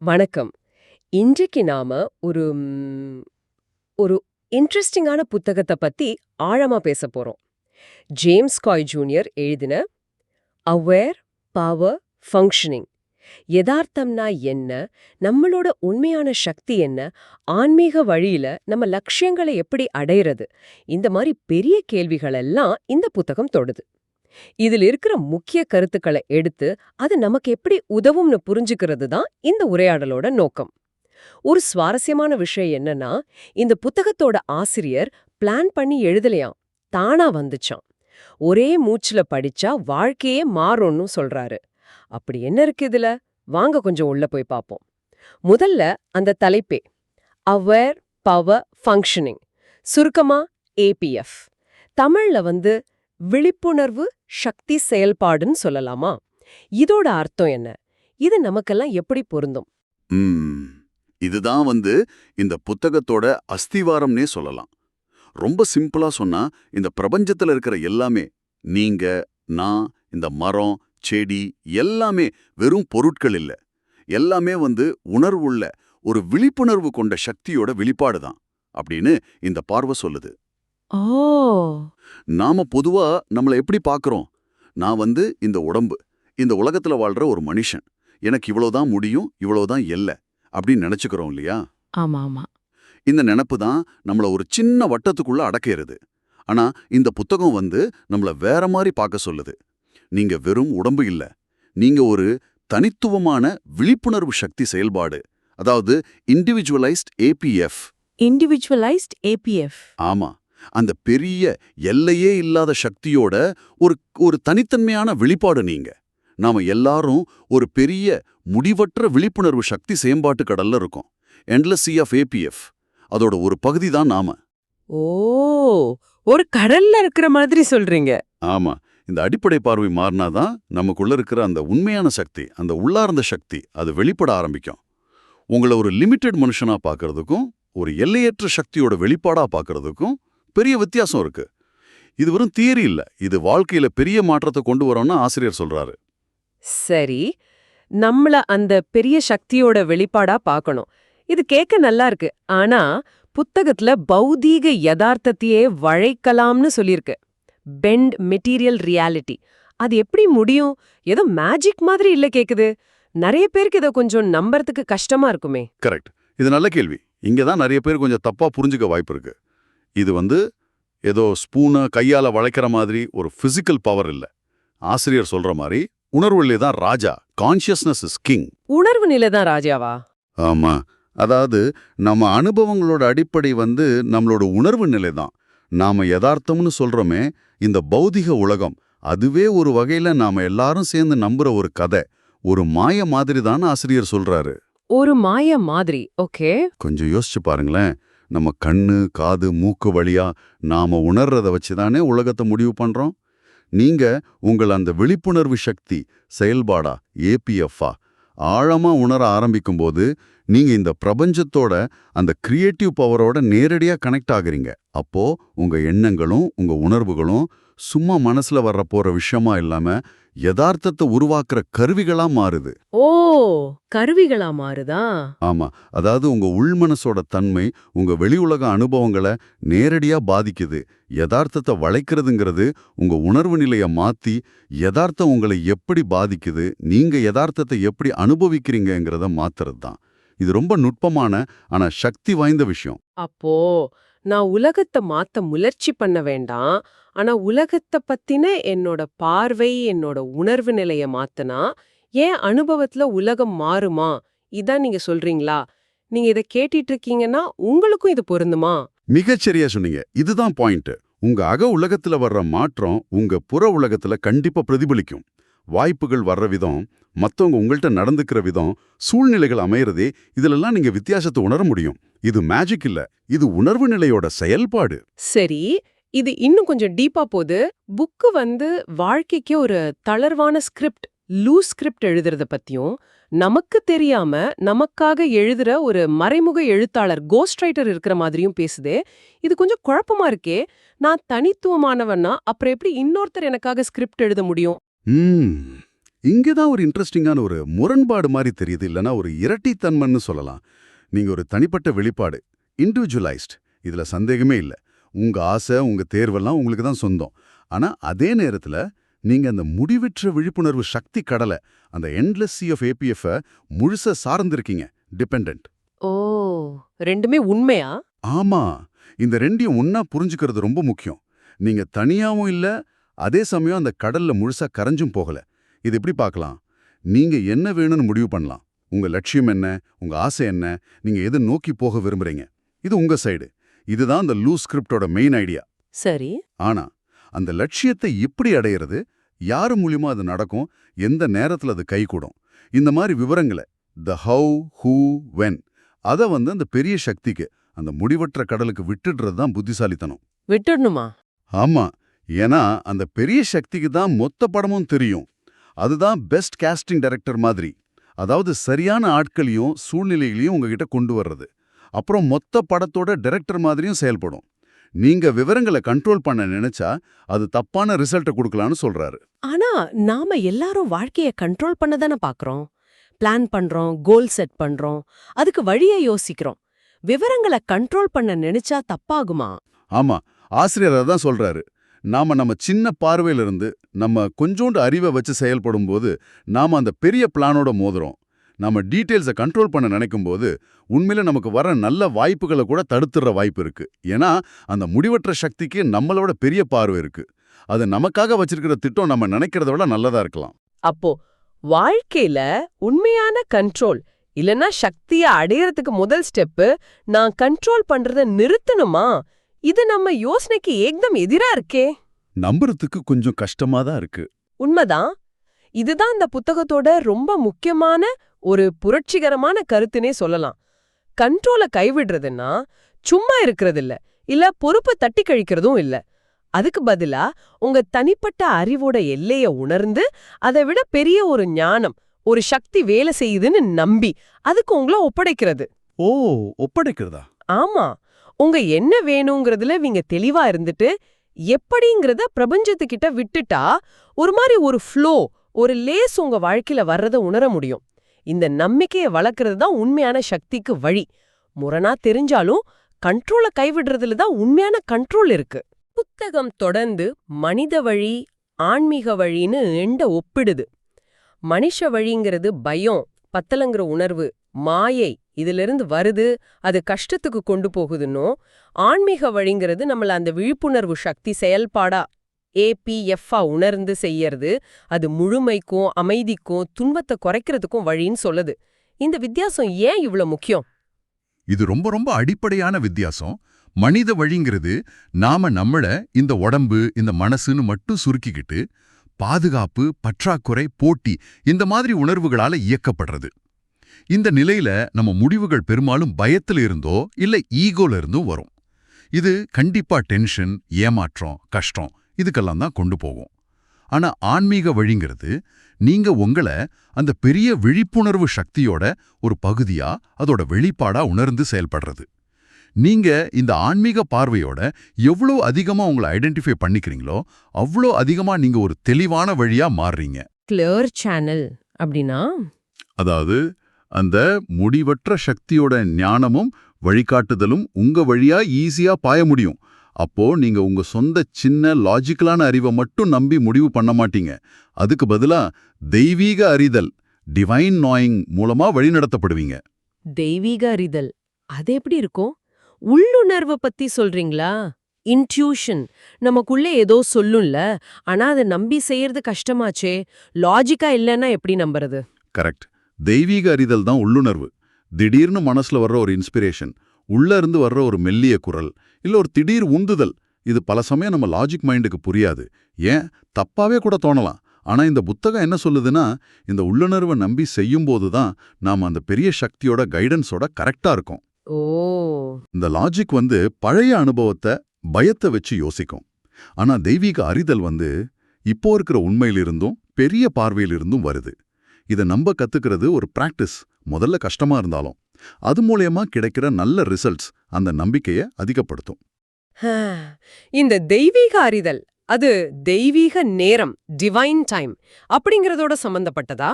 வணக்கம். இன்றைக்கு நாம ஒரு ஒரு இன்ட்ரெஸ்டிங்கான புத்தகத்த பத்தி ஆழமா பேசப் போறோம். ஜேம்ஸ் காய் ஜூனியர் எழுதின அவேர், பவர், ஃபங்க்ஷனிங். யதார்த்தம்னா என்ன? நம்மளோட உண்மையான சக்தி என்ன? ஆன்மீக வழியில நம்ம லட்சியங்களை எப்படி அடையிறது? இந்த மாதிரி பெரிய கேள்விகள் எல்லாம் இந்த புத்தகம் தொடுது. இதில் இருக்கிற முக்கிய கருத்துக்களை எடுத்து அது நமக்கு எப்படி உதவும்னு புரிஞ்சுக்கிறது தான் இந்த உரையாடலோட நோக்கம். ஒரு சுவாரஸ்யமான விஷயம் என்னன்னா, இந்த புத்தகத்தோட ஆசிரியர் பிளான் பண்ணி எழுதலையாம், தானா வந்துச்சாம். ஒரே மூச்சுல படிச்சா வாழ்க்கையே மாறும்னு சொல்றாரு. அப்படி என்ன இருக்கு இதுல? வாங்க கொஞ்சம் உள்ள போய் பார்ப்போம். முதல்ல அந்த தலைப்பே அவேர், பவர், ஃபங்க்ஷனிங், சுருக்கமா ஏபிஎஃப். தமிழ்ல விழிப்புணர்வு சக்தி செயல்பாடுன்னு சொல்லலாமா? இதோட அர்த்தம் என்ன? இது நமக்கெல்லாம் எப்படி பொருந்தும்? இதுதான் இந்த புத்தகத்தோட அஸ்திவாரம்னே சொல்லலாம். ரொம்ப சிம்பிளா சொன்னா, இந்த பிரபஞ்சத்துல இருக்கிற எல்லாமே, நீங்க, நான், இந்த மரம், செடி எல்லாமே வெறும் பொருட்கள் இல்ல. எல்லாமே உணர்வுள்ள ஒரு விழிப்புணர்வு கொண்ட சக்தியோட வெளிப்பாடு தான் அப்படின்னு இந்த பார்வை சொல்லுது. ஓ, நாம பொதுவா நம்மள எப்படி பார்க்கறோம்? நான் இந்த உடம்பு, இந்த உலகத்துல வாழ்ற ஒரு மனுஷன், எனக்கு இவ்வளவுதான் முடியும், இவ்வளவுதான் எல்லை அப்படின்னு நினைச்சுக்கிறோம் இல்லையா? ஆமா ஆமா. இந்த நினைப்பு தான் நம்மள ஒரு சின்ன வட்டத்துக்குள்ள அடக்கிறது. ஆனா இந்த புத்தகம் நம்மள வேற மாதிரி பார்க்க சொல்லுது. நீங்க வெறும் உடம்பு இல்ல, நீங்க ஒரு தனித்துவமான விழிப்புணர்வு சக்தி செயல்பாடு, அதாவது இண்டிவிஜுவலைஸ்ட் ஏபிஎஃப். Individualised APF. ஆமா, அந்த பெரிய எல்லையே இல்லாத சக்தியோட ஒரு ஒரு தனித்தன்மையான வெளிப்பாடு நீங்க. நாம எல்லாரும் ஒரு பெரிய முடிவற்ற விழிப்புணர்வு சக்தி செயல்பாட்டு கடல்ல இருக்கோம். Endless sea of ABF. அதோட ஒரு பகுதி தான் நாம. ஓ, ஒரு கடல்ல இருக்கிற மாதிரி சொல்றீங்க. ஆமா, இந்த அடிப்படை பார்வை மாறினாதான் நமக்குள்ள இருக்கிற அந்த உண்மையான சக்தி, அந்த உள்ளார்ந்த சக்தி அது வெளிப்பட ஆரம்பிக்கும். உங்களை ஒரு லிமிட்டெட் மனுஷனா பார்க்கறதுக்கும் ஒரு எல்லையற்ற சக்தியோட வெளிப்பாடா பார்க்கறதுக்கும் பெரிய வித்தியாசம் இருக்கு. இது வெறும் தியரி இல்ல, இது வாழ்க்கையில பெரிய மாற்றத்தை கொண்டு வரோம்னு ஆசிரியர் சொல்றாரு. சரி, நம்மள அந்த பெரிய சக்தியோட வெளிப்பாடா பார்க்கணும். இது கேட்க நல்லா இருக்கு. ஆனா புத்தகத்துல பௌதீக யதார்த்தத்தையே வளைக்கலாம்னு சொல்லியிருக்கு. Bend material reality. அது எப்படி முடியும்? ஏதோ மேஜிக் மாதிரி இல்ல கேக்குது. நிறைய பேருக்கு இதை கொஞ்சம் நம்புறதுக்கு கஷ்டமா இருக்குமே. கரெக்ட், இது நல்ல கேள்வி. இங்கதான் நிறைய பேர் கொஞ்சம் தப்பா புரிஞ்சுக்க வாய்ப்பு இருக்கு. இது ஏதோ ஸ்பூனை கையால வளைக்கிற மாதிரி ஒரு பிசிக்கல் பவர் இல்ல. ஆசிரியர் சொல்ற மாதிரி உணர்வு நிலை தான் ராஜா. Consciousness is king. உணர்வு நிலை தான் ராஜாவா? ஆமா, அதாவது நம்ம அனுபவங்களோட அடிப்படை நம்மளோட உணர்வு நிலை தான். நாம யதார்த்தம்னு சொல்றோமே, இந்த பௌதிக உலகம், அதுவே ஒரு வகையில நாம எல்லாரும் சேர்ந்து நம்புற ஒரு கதை, ஒரு மாய மாதிரி தான் ஆசிரியர் சொல்றாரு. ஒரு மாய மாதிரி. ஓகே, கொஞ்சம் யோசிச்சு பாருங்களேன். நம்ம கண்ணு, காது, மூக்கு வழியா நாம உணர்றத வச்சுதானே உலகத்தை முடிவு பண்றோம். நீங்க உங்கள் அந்த விழிப்புணர்வு சக்தி செயல்பாடா, ஏபிஎஃப்பா ஆழமா உணர ஆரம்பிக்கும்போது நீங்க இந்த பிரபஞ்சத்தோட அந்த கிரியேட்டிவ் பவரோட நேரடியா கனெக்ட் ஆகுறீங்க. அப்போ உங்க எண்ணங்களும் உங்க உணர்வுகளும் சும்மா மனசுல வர்ற போற விஷயமா இல்லாம யதார்த்தத்தை உருவாக்குற கருவிகளா மாறுது. ஓ, கருவிகளா மாறுதா? ஆமா, அதாவது உங்க உள்மனசோட தன்மை உங்க வெளி உலக அனுபவங்களை நேரடியா பாதிக்குது. யதார்த்தத்தை வளைக்கிறதுங்கிறது உங்க உணர்வு நிலைய மாத்தி யதார்த்தம் உங்களை எப்படி பாதிக்குது, நீங்க யதார்த்தத்தை எப்படி அனுபவிக்கிறீங்கிறத மாத்துறது தான். இது ரொம்ப நுட்பமான ஆனா சக்தி வாய்ந்த விஷயம். அப்போ நான் உலகத்தை மாத்த முயற்சி பண்ண வேண்டாம். ஆனா உலகத்தை பத்தின என்னோட பார்வை, என்னோட உணர்வு நிலைய மாத்தினா ஏன் அனுபவத்துல உலகம் மாறுமா? இதான் நீங்க சொல்றீங்களா? நீங்க இதை கேட்டிட்டு இருக்கீங்கன்னா உங்களுக்கும் இது பொருந்துமா? மிகச்சரியா சொன்னீங்க. இதுதான் பாயிண்ட். உங்க அக உலகத்துல வர்ற மாற்றம் உங்க புற உலகத்துல கண்டிப்பா பிரதிபலிக்கும். வாய்ப்புகள் வர்ற விதம், மத்தவங்க உங்கள்கிட்ட நடந்துக்கிற விதம், சூழ்நிலைகள் அமையறதே, இதுலெல்லாம் நீங்க வித்தியாசத்தை உணர முடியும். இது மேஜிக் இல்ல, இது உணர்வு நிலையோட செயல்பாடு. சரி, இது இன்னும் கொஞ்சம் டீப்பா போது. புக்கு வாழ்க்கைக்கு ஒரு தளர்வான ஸ்கிரிப்ட், லூஸ் ஸ்கிரிப்ட் எழுதுறத பத்தியும், நமக்கு தெரியாம நமக்காக எழுதுற ஒரு மறைமுக எழுத்தாளர், கோஸ்ட் ரைட்டர் இருக்கிற மாதிரியும் பேசுதே. இது கொஞ்சம் குழப்பமா இருக்கே. நான் தனித்துவமானவன்னா அப்புறம் எப்படி இன்னொருத்தர் எனக்காக ஸ்கிரிப்ட் எழுத முடியும்? இங்கதான் ஒரு இன்ட்ரெஸ்டிங்கான ஒரு முரண்பாடு மாதிரி தெரியுது, இல்லனா ஒரு இரட்டித்தன்மைன்னு சொல்லலாம். நீங்க ஒரு தனிப்பட்ட வெளிப்பாடு, இண்டிவிஜுவலைஸ்ட், இதுல சந்தேகமே இல்ல. உங்க ஆசை, உங்க தேர்வெல்லாம் உங்களுக்கு தான் சொந்தம். ஆனா அதே நேரத்துல நீங்க அந்த முடிவற்ற விழிப்புணர்வு சக்தி கடலை, அந்த எண்ட்லெஸ் சி ஆஃப் ஏபிஎஃப் முழுசா சார்ந்திருக்கீங்க, டிபெண்டன்ட். ஓ, ரெண்டுமே உண்மையா? ஆமா, இந்த ரெண்டையும் ஒன்னா புரிஞ்சுக்கிறது ரொம்ப முக்கியம். நீங்க தனியாவும் இல்ல, அதே சமயம் அந்த கடல்ல முழுசா கரைஞ்சும் போகல. இது எப்படி பார்க்கலாம்? நீங்க என்ன வேணும்னு முடிவு பண்ணலாம். உங்க லட்சியம் என்ன, உங்க ஆசை என்ன, நீங்க எது நோக்கி போக விரும்புறீங்க, இது உங்க சைடு. இதுதான் அந்த லூஸ் ஸ்கிரிப்டோட மெயின் ஐடியா. சரி. ஆனா அந்த லட்சியத்தை எப்படி அடையிறது, யாரு மூலியமா அது நடக்கும், எந்த நேரத்துல அது கைகூடும், இந்த மாதிரி விவரங்களை, த ஹவு, ஹூ, வென், அதை அந்த பெரிய சக்திக்கு, அந்த முடிவற்ற கடலுக்கு விட்டுடுறது தான் புத்திசாலித்தனம். விட்டுடணுமா? ஆமா, ஏன்னா அந்த பெரிய சக்திக்கு தான் மொத்த படமும் தெரியும். அதுதான் பெஸ்ட் காஸ்டிங் டைரக்டர் மாதிரி. அதாவது சரியான ஆட்களையும் சூழ்நிலைகளையும் உங்ககிட்ட கொண்டு வர்றது. அப்புறம் மொத்த படத்தோட டைரக்டர் மாதிரியும் செயல்படும். நீங்க விவரங்களை கண்ட்ரோல் பண்ண நினைச்சா அது தப்பான ரிசல்ட்டை கொடுக்கலான்னு சொல்றாரு. ஆனா நாம எல்லாரும் வாழ்க்கைய கண்ட்ரோல் பண்ண தானே பாக்குறோம். பிளான் பண்றோம், கோல் செட் பண்றோம், அதுக்கு வழியை யோசிக்கிறோம். விவரங்களை கண்ட்ரோல் பண்ண நினைச்சா தப்பாகுமா? ஆமா, ஆசிரியர் அதான் சொல்றாரு. நம்ம சின்ன பார்வையிலிருந்து நம்ம கொஞ்சோண்டு அறிவை வச்சு செயல்படும் போது நாம அந்த பெரிய பிளானோட மோதுறோம். நம்ம டீட்டெயில்ஸை கண்ட்ரோல் பண்ண நினைக்கும் போது உண்மையில நமக்கு வர நல்ல வாய்ப்புகளை கூட தடுத்துற வாய்ப்பு இருக்கு. ஏன்னா அந்த முடிவற்ற சக்திக்கு நம்மளோட பெரிய பார்வை இருக்கு. அது நமக்காக வச்சிருக்கிற திட்டம் நம்ம நினைக்கிறத விட நல்லதா இருக்கலாம். அப்போ வாழ்க்கையில உண்மையான கண்ட்ரோல் இல்லனா சக்திய அடையறதுக்கு முதல் ஸ்டெப் நான் கண்ட்ரோல் பண்றத நிறுத்தணுமா? இது நம்ம யோசனைக்கு ஏக்தம் எதிரா இருக்கே. நம்புறதுக்கு கொஞ்சம் கஷ்டமா தான் இருக்கு. உண்மைதான். இதுதான் இந்த புத்தகத்தோட ரொம்ப முக்கியமான ஒரு புரட்சிகரமான கருத்துனே சொல்லலாம். கண்ட்ரோல கைவிடுறதுன்னா சும்மா இருக்கிறது இல்ல பொறுப்பை தட்டி கழிக்கிறதும் இல்ல. அதுக்கு பதிலா உங்க தனிப்பட்ட அறிவோட எல்லைய உணர்ந்து அதை விட பெரிய ஒரு ஞானம், ஒரு சக்தி வேலை செய்யுதுன்னு நம்பி அதுக்கு உங்களை ஒப்படைக்கிறது. ஓ, ஒப்படைக்கிறதா? ஆமா, உங்க என்ன வேணுங்கிறதுல நீங்க தெளிவா இருந்துட்டு எப்படிங்கிறத பிரபஞ்சத்துக்கிட்ட விட்டுட்டா ஒரு மாதிரி ஒரு ஃப்ளோ, ஒரு லேஸ் உங்க வாழ்க்கையில வர்றத உணர முடியும். இந்த நம்பிக்கையை வளர்க்கறது தான் உண்மையான சக்திக்கு வழி. முரணா தெரிஞ்சாலும் கண்ட்ரோல கைவிடுறதுல தான் உண்மையான கண்ட்ரோல் இருக்கு. புத்தகம் தொடர்ந்து மனித வழி, ஆன்மீக வழின்னு எண்ட ஒப்பிடுது. மனுஷ வழிங்கிறது பயம், பத்தலங்கிற உணர்வு, மாயை, இதிலிருந்து வருது, அது கஷ்டத்துக்கு கொண்டு போகுதுன்னோ, ஆன்மீக வழிங்கிறது நம்மள அந்த விழிப்புணர்வு சக்தி செயல்பாடா ஏபிஎஃப்ஆ உணர்ந்து செய்யறது, அது முழுமைக்கும் அமைதிக்கும் துன்பத்தை குறைக்கிறதுக்கும் வழின்னு சொல்லுது. இந்த வித்தியாசம் ஏன் இவ்ளோ முக்கியம்? இது ரொம்ப ரொம்ப அடிப்படையான வித்தியாசம். மனித வழிங்கிறது நாம நம்மள இந்த உடம்பு, இந்த மனசுன்னு மட்டும் சுருக்கிக்கிட்டு பாதுகாப்பு, பற்றாக்குறை, போட்டி இந்த மாதிரி உணர்வுகளால இயக்கப்படுறது. இந்த நிலையில நம்ம முடிவுகள் பெரும்பாலும் பயத்துல இருந்தோ இல்ல ஈகோல இருந்தும் வரும். இது கண்டிப்பா டென்ஷன், ஏமாற்றம், கஷ்டம் இதுக்கெல்லாம் தான் கொண்டு போகும். ஆனா ஆன்மீக வழிங்கிறது நீங்க உங்களை அந்த பெரிய விழிப்புணர்வு சக்தியோட ஒரு பகுதியா, அதோட வெளிப்பாடா உணர்ந்து செயல்படுறது. நீங்க இந்த ஆன்மீக பார்வையோட எவ்வளோ அதிகமா உங்களை ஐடென்டிஃபை பண்ணிக்கிறீங்களோ அவ்வளோ அதிகமா நீங்க ஒரு தெளிவான வழியா மாறுறீங்க. கிளியர் சேனல் அப்படின்னா, அதாவது அந்த முடிவற்ற சக்தியோட ஞானமும் வழிகாட்டுதலும் உங்க வழியா ஈஸியா பாய முடியும். அப்போ நீங்க உங்க சொந்த சின்ன லாஜிக்கலான அறிவை மட்டும் நம்பி முடிவு பண்ண மாட்டீங்க. அதுக்கு பதிலா தெய்வீக அறிதல், டிவைன் நாயிங் மூலமா வழிநடத்தப்படுவீங்க. தெய்வீக அறிதல் அது எப்படி இருக்கும்? உள்ளுணர்வு பத்தி சொல்றீங்களா? இன்ட்யூஷன் நமக்குள்ளே ஏதோ சொல்லும்ல, ஆனா அதை நம்பி செய்யறது கஷ்டமாச்சே. லாஜிக்கா இல்லைன்னா எப்படி நம்புறது? கரெக்ட். தெய்வீக அறிதல் தான் உள்ளுணர்வு. திடீர்னு மனசுல வர்ற ஒரு இன்ஸ்பிரேஷன், உள்ள இருந்து வர்ற ஒரு மெல்லிய குரல், இல்ல ஒரு திடீர் உந்துதல். இது பல சமயம் நம்ம லாஜிக் மைண்டுக்கு புரியாது, ஏன் தப்பாவே கூட தோணலாம். ஆனா இந்த புத்தகம் என்ன சொல்லுதுன்னா, இந்த உள்ளுணர்வை நம்பி செய்யும்போது தான் நாம அந்த பெரிய சக்தியோட கைடன்ஸோட கரெக்டா இருக்கும். ஓ, இந்த லாஜிக் பழைய அனுபவத்தை, பயத்தை வச்சு யோசிக்கும். ஆனா தெய்வீக அறிதல் இப்போ இருக்கிற உண்மையிலிருந்தும் பெரிய பார்வையிலிருந்தும் வருது. இதை நம்ப கத்துக்கிறது ஒரு பிராக்டிஸ். முதல்ல கஷ்டமா இருந்தாலும் அது மூலமா கிடைக்கிற நல்ல ரிசல்ட்ஸ் அந்த நம்பிக்கையை அதிகப்படுத்தும். இந்த தெய்வீக அறிதல் அது தெய்வீக நேரம், டிவைன் டைம் அப்படிங்கறதோட சம்பந்தப்பட்டதா?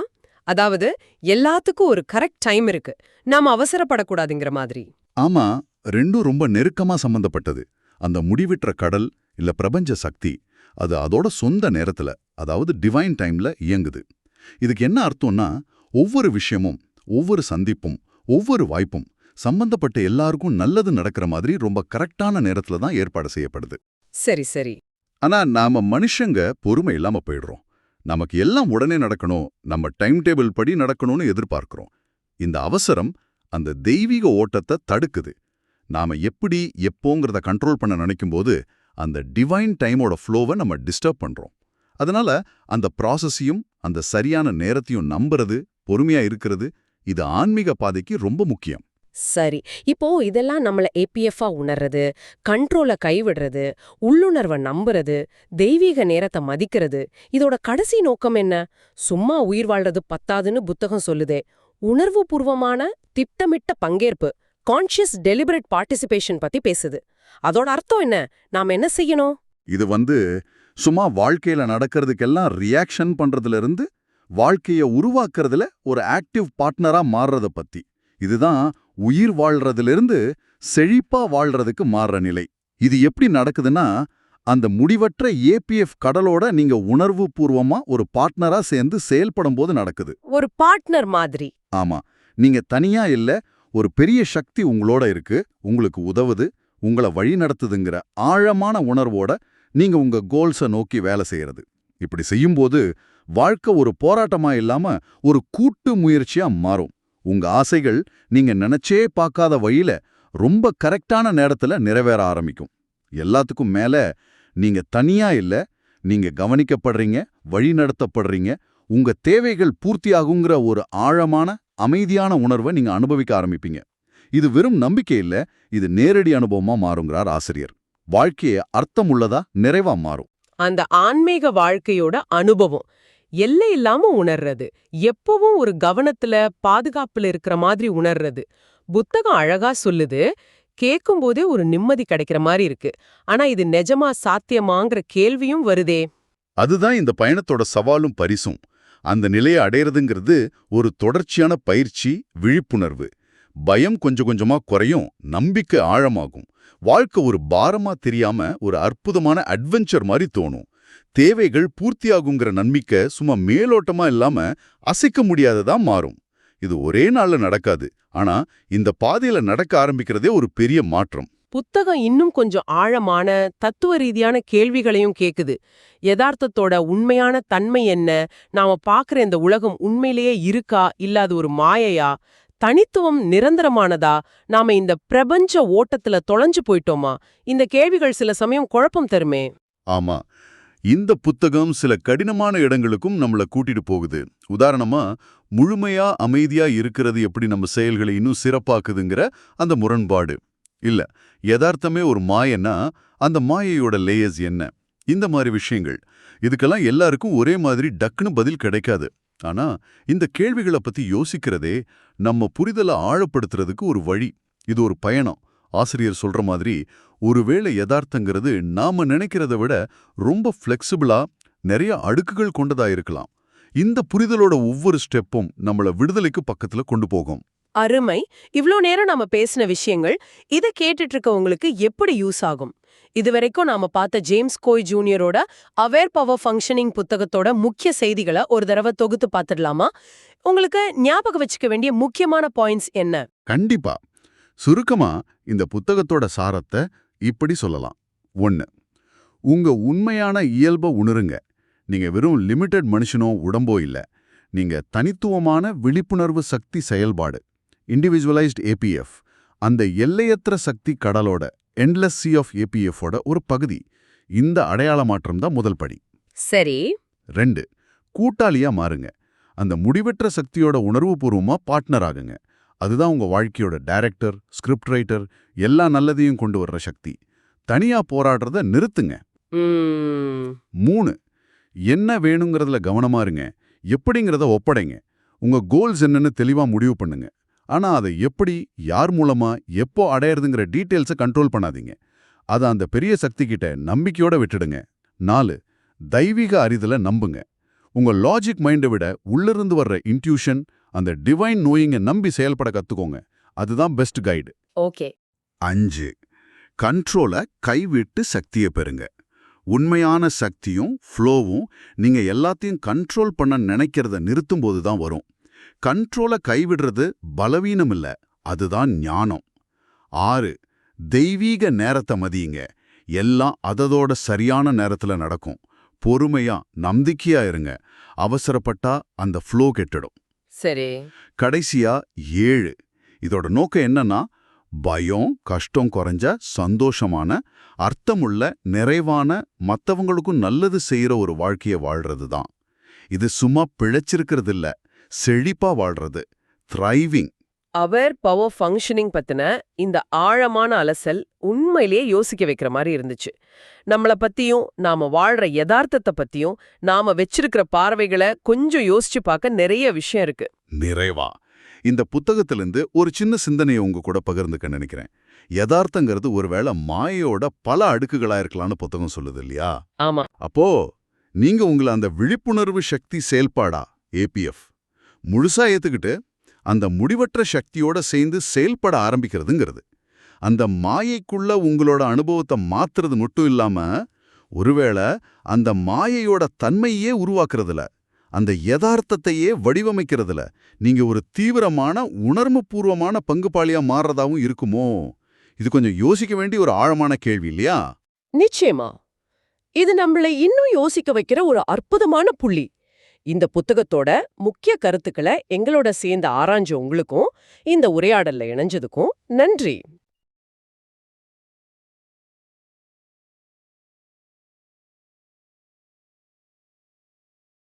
அதாவது எல்லாத்துக்கும் ஒரு கரெக்ட் டைம் இருக்கு, நாம அவசரப்படக்கூடாதுங்கிற மாதிரி. ஆமா, ரெண்டும் ரொம்ப நெருக்கமா சம்பந்தப்பட்டது. அந்த முடிவிற்ற கடல் இல்ல பிரபஞ்ச சக்தி அது அதோட சொந்த நேரத்துல, அதாவது டிவைன் டைம்ல இயங்குது. இதுக்கு என்ன அர்த்தம்னா, ஒவ்வொரு விஷயமும், ஒவ்வொரு சந்திப்பும், ஒவ்வொரு வாய்ப்பும் சம்பந்தப்பட்ட எல்லாருக்கும் நல்லது நடக்கிற மாதிரி ரொம்ப கரெக்டான நேரத்துல தான் ஏற்பாடு செய்யப்படுது. சரி சரி. ஆனா நாம மனுஷங்க பொறுமை இல்லாம போயிடுறோம். நமக்கு எல்லாம் உடனே நடக்கணும், நம்ம டைம் டேபிள் படி நடக்கணும்னு எதிர்பார்க்கிறோம். இந்த அவசரம் அந்த தெய்வீக ஓட்டத்தை தடுக்குது. நாம எப்படி எப்போங்கிறத கண்ட்ரோல் பண்ண நினைக்கும்போது அந்த டிவைன் டைமோட ஃப்ளோவை நம்ம டிஸ்டர்ப் பண்றோம். அதனால அந்த ப்ராசஸையும் அந்த சரியான நேரத்தையும் நம்புறது, பொறுமையா இருக்கிறது, இது ஆன்மீக பாதைக்கு ரொம்ப முக்கியம். சரி, இப்போ இதெல்லாம் நம்மள ஏபிஎஃப்ஆ உணர்றது, கண்ட்ரோல கைவிடுறது, உள்ளுணர்வை நம்புறது, தெய்வீக நேரத்தை மதிக்கிறது, இதோட கடைசி நோக்கம் என்ன? சும்மா உயிர் வாழ்றது பத்தாதுன்னு புத்தகம் சொல்லுதே. உணர்வு பூர்வமான திட்டமிட்ட பங்கேற்பு, கான்ஷியஸ் டெலிபரேட் பார்ட்டிசிபேஷன் பத்தி பேசுது. அதோட அர்த்தம் என்ன? நாம என்ன செய்யணும்? இது சும்மா வாழ்க்கையில நடக்கிறதுக்கெல்லாம் ரியாக்ஷன் பண்றதுல இருந்து வாழ்க்கைய உருவாக்குறதுல ஒரு ஆக்டிவ் பார்ட்னரா மாறுறத பத்தி. இதுதான் உயிர் வாழ்றதிலிருந்து செழிப்பா வாழ்றதுக்கு மாறுற நிலை. இது எப்படி நடக்குதுன்னா, அந்த முடிவற்ற ஏபிஎஃப் கடலோட நீங்க உணர்வு பூர்வமா ஒரு பார்ட்னரா சேர்ந்து செயல்படும் போது நடக்குது. ஒரு பார்ட்னர் மாதிரி. ஆமா, நீங்க தனியா இல்ல, ஒரு பெரிய சக்தி உங்களோட இருக்கு, உங்களுக்கு உதவுது, உங்கள வழி நடத்துதுங்கிற ஆழமான உணர்வோட நீங்க உங்க கோல்ஸை நோக்கி வேலை செய்யறது. இப்படி செய்யும்போது வாழ்க்கை ஒரு போராட்டமா இல்லாம ஒரு கூட்டு முயற்சியா மாறும். உங்க ஆசைகள் நீங்க நினைச்சே பார்க்காத வழியில ரொம்ப கரெக்டான நேரத்துல நிறைவேற ஆரம்பிக்கும். எல்லாத்துக்கும் மேல நீங்க தனியா இல்ல, நீங்க கவனிக்கப்படுறீங்க, வழி நடத்தப்படுறீங்க, உங்க தேவைகள் பூர்த்தியாகுங்கிற ஒரு ஆழமான அமைதியான உணர்வை நீங்க அனுபவிக்க ஆரம்பிப்பீங்க. இது வெறும் நம்பிக்கை இல்ல, இது நேரடி அனுபவமா மாறுங்கிறார் ஆசிரியர். வாழ்க்கைய அர்த்தமுள்ளதா, நிறைவா மாறும். அந்த ஆன்மீக வாழ்க்கையோட அனுபவம் எல்லை இல்லாம உணர்றது, எப்பவும் ஒரு கவனத்துல பாதுகாப்புல இருக்கிற மாதிரி உணர்றது. புத்தகம் அழகா சொல்லுது, கேட்கும் போதே ஒரு நிம்மதி கிடைக்கிற மாதிரி இருக்கு. ஆனா இது நிஜமா சாத்தியமாங்கிற கேள்வியும் வருதே. அதுதான் இந்த பயணத்தோட சவாலும் பரிசும். அந்த நிலையை அடையறதுங்கிறது ஒரு தொடர்ச்சியான பயிற்சி, விழிப்புணர்வு. பயம் கொஞ்சம் கொஞ்சமா குறையும், நம்பிக்கை ஆழமாகும். வாழ்க்கை ஒரு பாரமா தெரியாம ஒரு அற்புதமான அட்வென்ச்சர் மாதிரி தோணும். தேவைகள் பூர்த்தியாகுங்கிற நம்பிக்கை சும்மா மேலோட்டமா இல்லாம அசைக்க முடியாததா மாறும். இது ஒரே நாள்ல நடக்காது, ஆனா இந்த பாதையில நடக்க ஆரம்பிக்கிறதே ஒரு பெரிய மாற்றம். புத்தகம் இன்னும் கொஞ்சம் ஆழமான தத்துவ ரீதியான கேள்விகளையும் கேக்குது. யதார்த்தத்தோட உண்மையான தன்மை என்ன? நாம பாக்குற இந்த உலகம் உண்மையிலேயே இருக்கா, இல்ல அது ஒரு மாயையா? தனித்துவம் நிரந்தரமானதா? நாம இந்த பிரபஞ்ச ஓட்டத்துல தொலைஞ்சு போயிட்டோமா? இந்த கேள்விகள் சில சமயம் குழப்பம் தருமே. ஆமா, இந்த புத்தகம் சில கடினமான இடங்களுக்கும் நம்மள கூட்டிட்டு போகுது. உதாரணமா, முழுமையா அமைதியா இருக்கிறது எப்படி நம்ம செயல்களை இன்னும் சிறப்பாக்குதுங்கிற அந்த முரண்பாடு. இல்ல, யதார்த்தமே ஒரு மாயன்னா அந்த மாயையோட லேயர்ஸ் என்ன? இந்த மாதிரி விஷயங்கள். இதுக்கெல்லாம் எல்லாருக்கும் ஒரே மாதிரி டக்குன்னு பதில் கிடைக்காது. ஆனா இந்த கேள்விகளை பத்தி யோசிக்கிறதே நம்ம புரிதலை ஆழப்படுத்துறதுக்கு ஒரு வழி. இது ஒரு பயணம். ஆசிரியர் சொல்ற மாதிரி, ஒருவேளை யதார்த்தங்கிறது நாம நினைக்கிறத விட ரொம்ப ஃப்ளெக்சிபிளா நிறைய அடுக்குகள் கொண்டதா இருக்கலாம். இந்த புரிதலோட ஒவ்வொரு ஸ்டெப்பும் நம்மள விடுதலைக்கு பக்கத்துல கொண்டு போகும். அருமை. இவ்ளோ நேரம் நாம பேசின விஷயங்கள் இத கேட்டுட்டு இருக்க உங்களுக்கு எப்படி யூஸ் ஆகும்? இதுவரைக்கும் நாம பார்த்த ஜேம்ஸ் கோய் ஜூனியரோட அவேர் பவர் ஃபங்க்ஷனிங் புத்தகத்தோட முக்கிய செய்திகளை ஒரு தடவை தொகுத்து பார்த்துடலாமா? உங்களுக்கு ஞாபகம் வச்சுக்க வேண்டிய முக்கியமான பாயிண்ட்ஸ் என்ன? கண்டிப்பா. சுருக்கமா இந்த புத்தகத்தோட சாரத்தை இப்படி சொல்லலாம். 1. உங்க உண்மையான இயல்பை உணருங்க. நீங்க வெறும் லிமிட்டெட் மனுஷனோ உடம்போ இல்ல. நீங்க தனித்துவமான விழிப்புணர்வு சக்தி செயல்பாடு, இண்டிவிஜுவலைஸ்ட் ஏபிஎஃப், அந்த எல்லையற்ற சக்தி கடலோட எண்ட்லெஸ் சி ஆஃப் ஏபிஎஃபோட ஒரு பகுதி. இந்த அடையாள மாற்றம் தான் முதல் படி. சரி. 2. கூட்டாளியா மாறுங்க. அந்த முடிவற்ற சக்தியோட உணர்வுபூர்வமா பார்ட்னர் ஆகுங்க. அதுதான் உங்க வாழ்க்கையோட டைரக்டர், ஸ்கிரிப்ட் ரைட்டர், எல்லா நல்லதையும் கொண்டு வர்ற சக்தி. தனியா போராடுறத நிறுத்துங்க. 3. என்ன வேணுங்கிறதுல கவனமா இருங்க. எப்படிங்கிறத ஒப்படைங்க. உங்க கோல்ஸ் என்னன்னு தெளிவா முடிவு பண்ணுங்க. ஆனா அதை எப்படி, யார் மூலமா, எப்போ அடையறதுங்கிற டீட்டெயில்ஸை கண்ட்ரோல் பண்ணாதீங்க. அதை அந்த பெரிய சக்தி கிட்ட நம்பிக்கையோட விட்டுடுங்க. 4 தெய்வீக அறிதலை நம்புங்க. உங்க லாஜிக் மைண்டை விட உள்ளிருந்து வர்ற இன்ட்யூஷன், அந்த டிவைன் நோயிங்க நம்பி செயல்பட கத்துக்கோங்க. அதுதான் பெஸ்ட் கைடு. ஓகே. 5 கண்ட்ரோலை கைவிட்டு சக்தியை பெறுங்க. உண்மையான சக்தியும் ஃப்ளோவும் நீங்க எல்லாத்தையும் கண்ட்ரோல் பண்ண நினைக்கிறத நிறுத்தும்போது தான் வரும். கண்ட்ரோலை கைவிடுறது பலவீனம் இல்ல, அதுதான் ஞானம். 6 தெய்வீக நேரத்தை மதியுங்க. எல்லாம் அதோட சரியான நேரத்துல நடக்கும். பொறுமையா நம்பிக்கையா இருங்க. அவசரப்பட்டா அந்த ஃப்ளோ கெட்டுடும். சரி. கடைசியா 7 இதோட நோக்கம் என்னன்னா, பயம் கஷ்டம் குறைஞ்ச சந்தோஷமான அர்த்தமுள்ள நிறைவான மத்தவங்களுக்கும் நல்லது செய்யற ஒரு வாழ்க்கைய வாழ்றது தான். இது சும்மா பிழைச்சிருக்கிறது இல்ல, செழிப்பா வாழ்றது, த்ரைவிங். அவர் பவர் ஃபங்க்ஷனிங் பத்தின இந்த ஆழமான அலசல் உண்மையிலேயே யோசிக்க வைக்கிற மாதிரி இருந்துச்சு. நம்மள பத்தியும் நாம வாழ்ற யதார்த்தத்தை பத்தியும் நாம வச்சிருக்கிற பார்வைகளை கொஞ்சம் யோசிச்சு பார்க்க நிறைய விஷயம் இருக்கு. நிறைவா இந்த புத்தகத்திலிருந்து ஒரு சின்ன சிந்தனையை உங்க கூட பகிர்ந்துக்க நினைக்கிறேன். யதார்த்தங்கிறது ஒருவேளை மாயையோட பல அடுக்குகளா இருக்கலாம்னு புத்தகம் சொல்லுது இல்லையா? ஆமா. அப்போ நீங்க உங்களை அந்த விழிப்புணர்வு சக்தி செயல்பாடா APF முழுசா ஏத்துக்கிட்டு அந்த முடிவற்ற சக்தியோட சேர்ந்து செயல்பட ஆரம்பிக்கிறதுங்கிறது, அந்த மாயைக்குள்ள உங்களோட அனுபவத்தை மாத்துறது மட்டும் இல்லாம, ஒருவேளை அந்த மாயையோட தன்மையே உருவாக்குறதுல, அந்த யதார்த்தத்தையே வடிவமைக்கிறதுல நீங்க ஒரு தீவிரமான உணர்வுபூர்வமான பங்குபாளியா மாறுறதாவும் இருக்குமோ? இது கொஞ்சம் யோசிக்க வேண்டிய ஒரு ஆழமான கேள்வி இல்லையா? நிச்சயமா. இது நம்மளை இன்னும் யோசிக்க வைக்கிற ஒரு அற்புதமான புள்ளி. இந்த புத்தகத்தோட முக்கிய கருத்துக்களை எங்களோட சேர்ந்து ஆராய்ஞ்ச உங்களுக்கும் இந்த உரையாடல்ல இணைஞ்சதுக்கும் நன்றி.